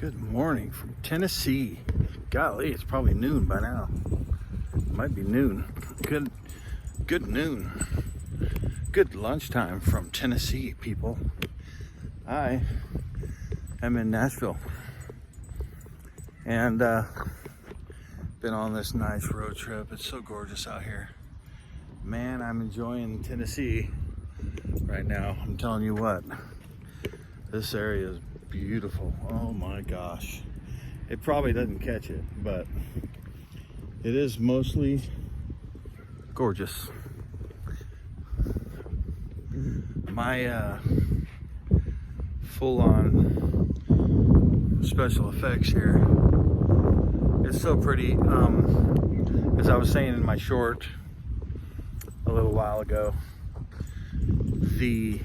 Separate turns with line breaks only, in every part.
Good morning from Tennessee. Golly, it's probably noon by now. It might be noon. Good noon. Good lunchtime from Tennessee, people. I am in Nashville and been on this nice road trip. It's so gorgeous out here. Man, I'm enjoying Tennessee right now. I'm telling you what, this area is beautiful. Oh my gosh. It probably doesn't catch it, but it is mostly gorgeous. My full-on special effects here. It's so pretty. As I was saying in my short a little while ago, the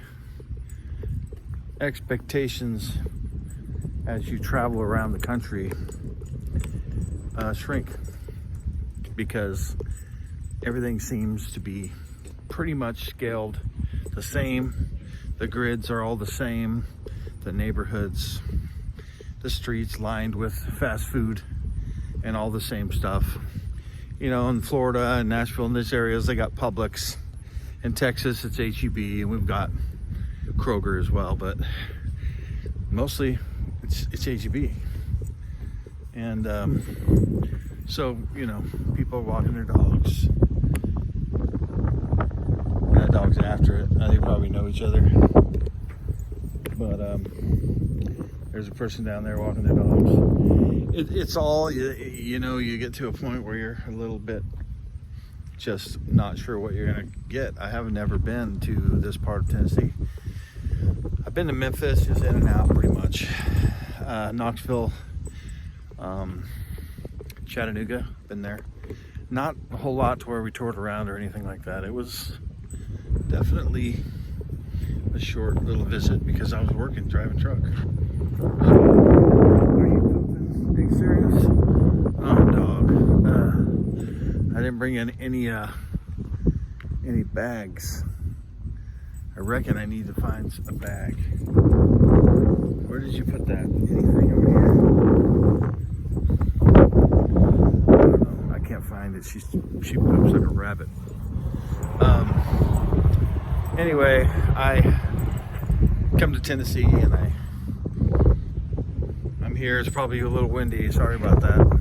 expectations as you travel around the country shrink, because everything seems to be pretty much scaled the same. The grids are all the same. The neighborhoods, the streets lined with fast food and all the same stuff. You know, in Florida and Nashville and these areas, they got Publix. In Texas, it's H-E-B, and we've got Kroger as well, but mostly it's H-E-B. And so, you know, people are walking their dogs. And that dog's after it. They probably know each other. But there's a person down there walking their dogs. It's all, you know, you get to a point where you're a little bit just not sure what you're gonna get. I have never been to this part of Tennessee. I've been to Memphis, just in and out pretty much. Knoxville, Chattanooga, been there. Not a whole lot to where we toured around or anything like that. It was definitely a short little visit because I was working, driving truck. Are you pooping? Being serious? Oh, dog. I didn't bring in any bags. I reckon I need to find a bag. Where did you put that? Anything over here? I don't know. I can't find it. She poops like a rabbit. Anyway, I come to Tennessee and I'm here. It's probably a little windy. Sorry about that.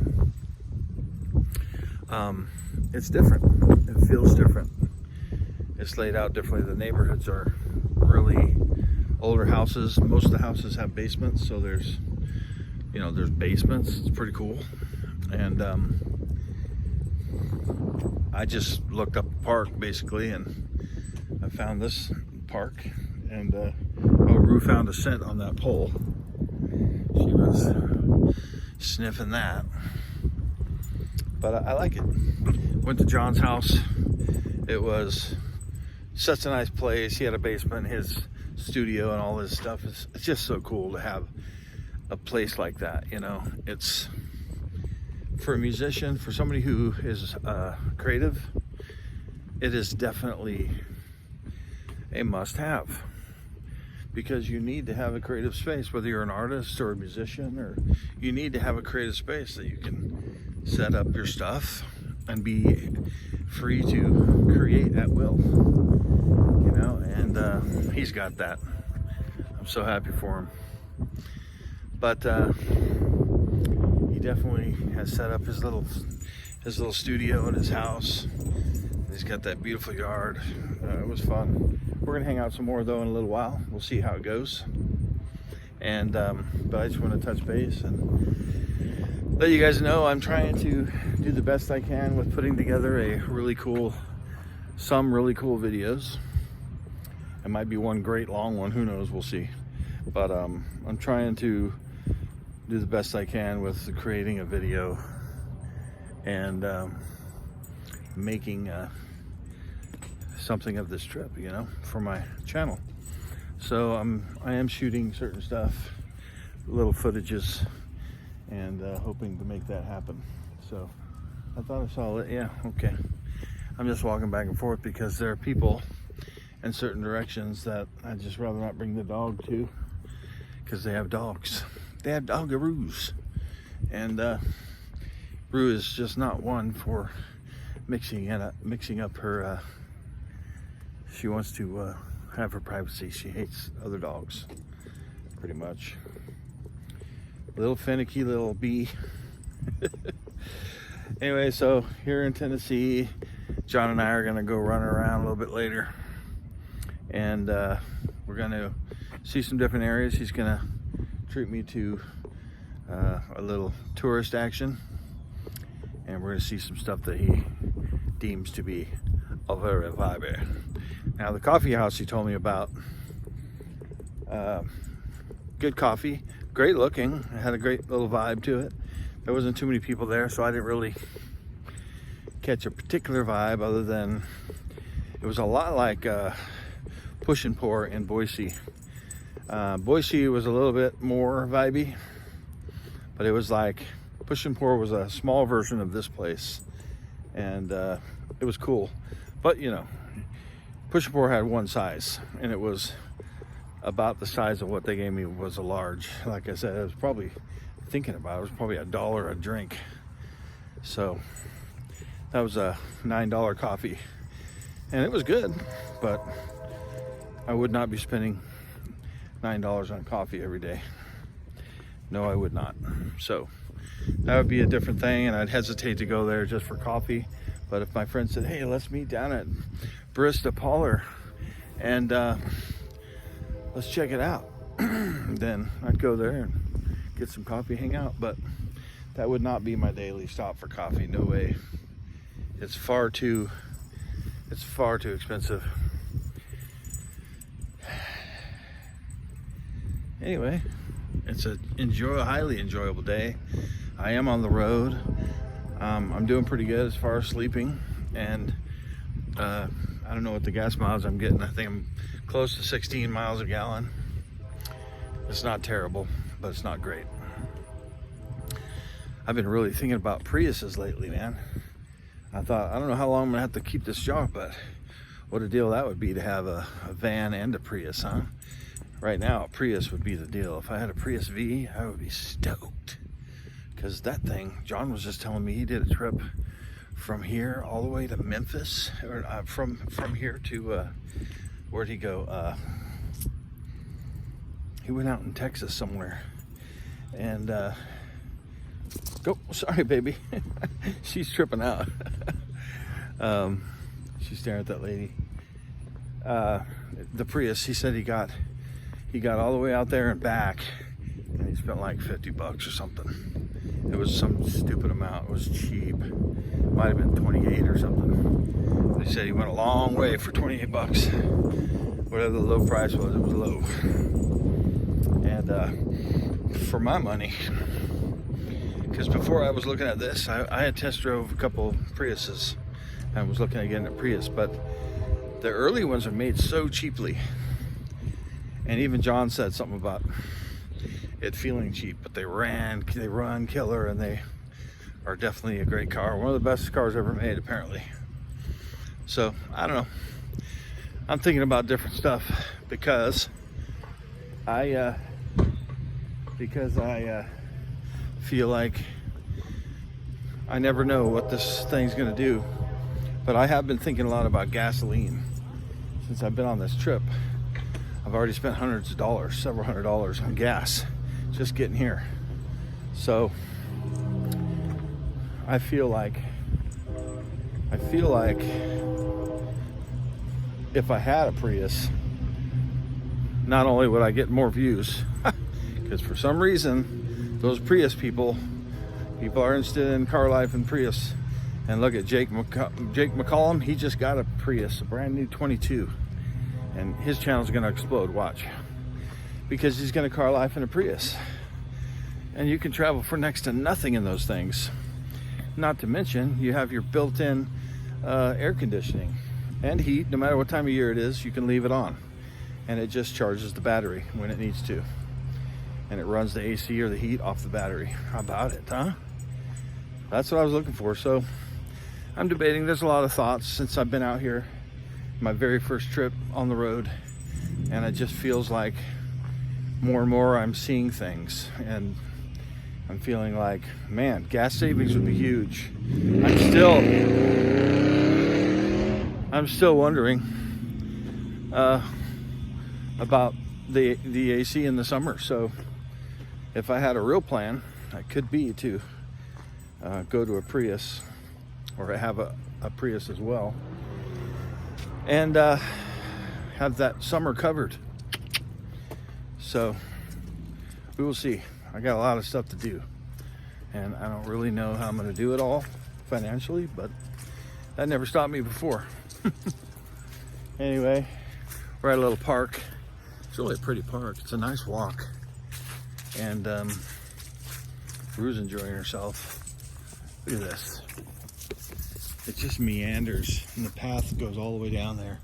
It's different. It feels different. It's laid out differently. The neighborhoods are really older houses. Most of the houses have basements, so there's basements. It's pretty cool. And I just looked up a park basically, and I found this park, and Rue found a scent on that pole. She was sniffing that, but I like it. Went to John's house. It was such a nice place. He had a basement, his studio, and all this stuff. It's just so cool to have a place like that. You know, it's for a musician, for somebody who is creative, it is definitely a must-have, because you need to have a creative space, whether you're an artist or a musician, or you need to have a creative space that you can set up your stuff and be free to create at will, you know. And he's got that. I'm so happy for him. But he definitely has set up his little studio in his house. He's got that beautiful yard. It was fun. We're gonna hang out some more though in a little while. We'll see how it goes. And but I just want to touch base and let you guys know I'm trying to do the best I can with putting together some really cool videos. It might be one great long one, who knows, we'll see. But I'm trying to do the best I can with creating a video and making something of this trip, you know, for my channel. So I am shooting certain stuff, little footages, and hoping to make that happen. So I thought I saw it. Yeah, okay. I'm just walking back and forth because there are people in certain directions that I'd just rather not bring the dog to, because they have dogs. they have Dunkaroos. And Rue is just not one for mixing up her, she wants to have her privacy. She hates other dogs, pretty much. Little finicky little bee. Anyway, so here in Tennessee, John and I are gonna go run around a little bit later, and we're gonna see some different areas. He's gonna treat me to a little tourist action, and we're gonna see some stuff that he deems to be a very vibe. Now, the coffee house he told me about, good coffee, great looking. It had a great little vibe to it. There wasn't too many people there, so I didn't really catch a particular vibe, other than it was a lot like Push and Pour in Boise. Boise was a little bit more vibey, but it was like Push and Pour was a small version of this place, and it was cool. But you know, Push and Pour had one size, and it was about the size of what they gave me was a large. Like I said, it was probably, thinking about it, was probably $1 a drink. So that was a $9 coffee, and it was good, but I would not be spending $9 on coffee every day. No, I would not. So that would be a different thing, and I'd hesitate to go there just for coffee. But if my friend said, hey, let's meet down at Barista Parlor and let's check it out, then I'd go there and get some coffee, hang out. But that would not be my daily stop for coffee. No way. It's far too expensive. Anyway, it's a highly enjoyable day. I am on the road. I'm doing pretty good as far as sleeping, and I don't know what the gas miles I'm getting. I think I'm close to 16 miles a gallon. It's not terrible, but it's not great. I've been really thinking about Priuses lately, man. I thought, I don't know how long I'm gonna have to keep this job, but what a deal that would be to have a van and a Prius, huh? Right now, a Prius would be the deal. If I had a Prius V, I would be stoked. Because that thing, John was just telling me he did a trip from here all the way to Memphis, or from here to, where'd he go? He went out in Texas somewhere. And, sorry, baby. She's tripping out. She's staring at that lady. The Prius, he said he got all the way out there and back, and he spent like $50 or something. It was some stupid amount. It was cheap. Might have been 28 or something. But he said he went a long way for 28 bucks. Whatever the low price was, it was low. And for my money, because before I was looking at this, I had test drove a couple Priuses. I was looking at getting a Prius, but the early ones are made so cheaply. And even John said something about it feeling cheap, but they run killer, and they are definitely a great car. One of the best cars ever made, apparently. So I don't know. I'm thinking about different stuff because I feel like I never know what this thing's gonna do. But I have been thinking a lot about gasoline since I've been on this trip. I've already spent hundreds of dollars, several $100s on gas just getting here. So I feel like if I had a Prius, not only would I get more views, because for some reason those Prius people are interested in car life and Prius. And look at Jake McCollum, he just got a Prius, a brand new 22. And his channel's gonna explode, watch. Because he's gonna car life in a Prius. And you can travel for next to nothing in those things. Not to mention, you have your built-in air conditioning and heat. No matter what time of year it is, you can leave it on. And it just charges the battery when it needs to. And it runs the AC or the heat off the battery. How about it, huh? That's what I was looking for. So I'm debating. There's a lot of thoughts since I've been out here, my very first trip on the road, and it just feels like more and more I'm seeing things, and I'm feeling like, man, gas savings would be huge. I'm still wondering about the AC in the summer. So if I had a real plan, I could be to go to a Prius, or have a Prius as well, and have that summer covered. So we will see. I got a lot of stuff to do, and I don't really know how I'm going to do it all financially, but that never stopped me before. Anyway, we're at a little park. It's really a pretty park. It's a nice walk, and Rue's enjoying herself. Look at this. It just meanders, and the path goes all the way down there.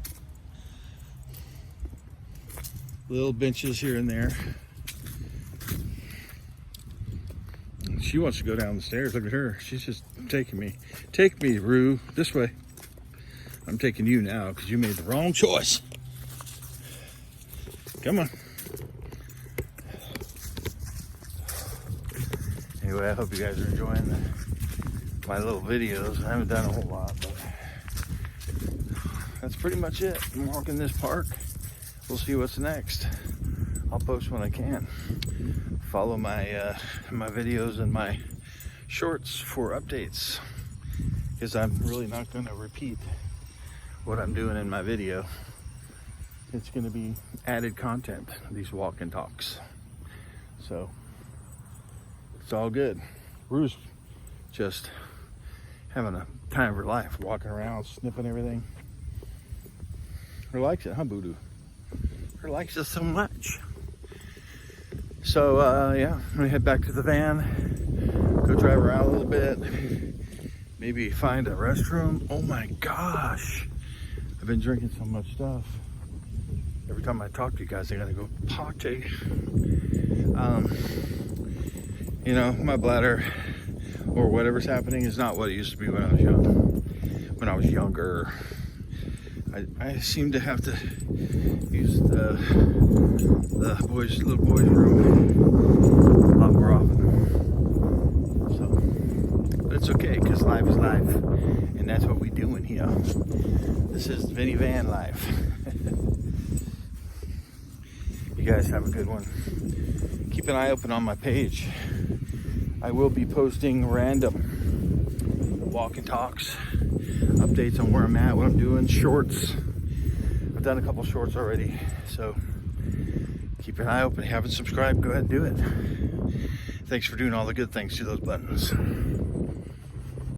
Little benches here and there. She wants to go down the stairs. Look at her. She's just taking me. Take me, Rue. This way. I'm taking you now because you made the wrong choice. Come on. Anyway, I hope you guys are enjoying my little videos. I haven't done a whole lot, but that's pretty much it. I'm walking this park. We'll see what's next. I'll post when I can. Follow my my videos and my shorts for updates, because I'm really not going to repeat what I'm doing in my video. It's going to be added content, these walk and talks. So it's all good. Rue's just having a time of her life, walking around, sniffing everything. Her likes it, huh, Voodoo? Her likes it so much. So yeah, I'm gonna head back to the van, go drive around a little bit, maybe find a restroom. Oh my gosh, I've been drinking so much stuff. Every time I talk to you guys, I gotta go potty. You know, my bladder or whatever's happening is not what it used to be when I was young. When I was younger, I seem to have to use the little boys' room a lot more often. So, but it's okay, because life is life, and that's what we do in here. This is Vinny Van life. You guys have a good one. Keep an eye open on my page. I will be posting random walk and talks, updates on where I'm at, what I'm doing, shorts. I've done a couple shorts already, so keep an eye open. If you haven't subscribed, go ahead and do it. Thanks for doing all the good things to those buttons.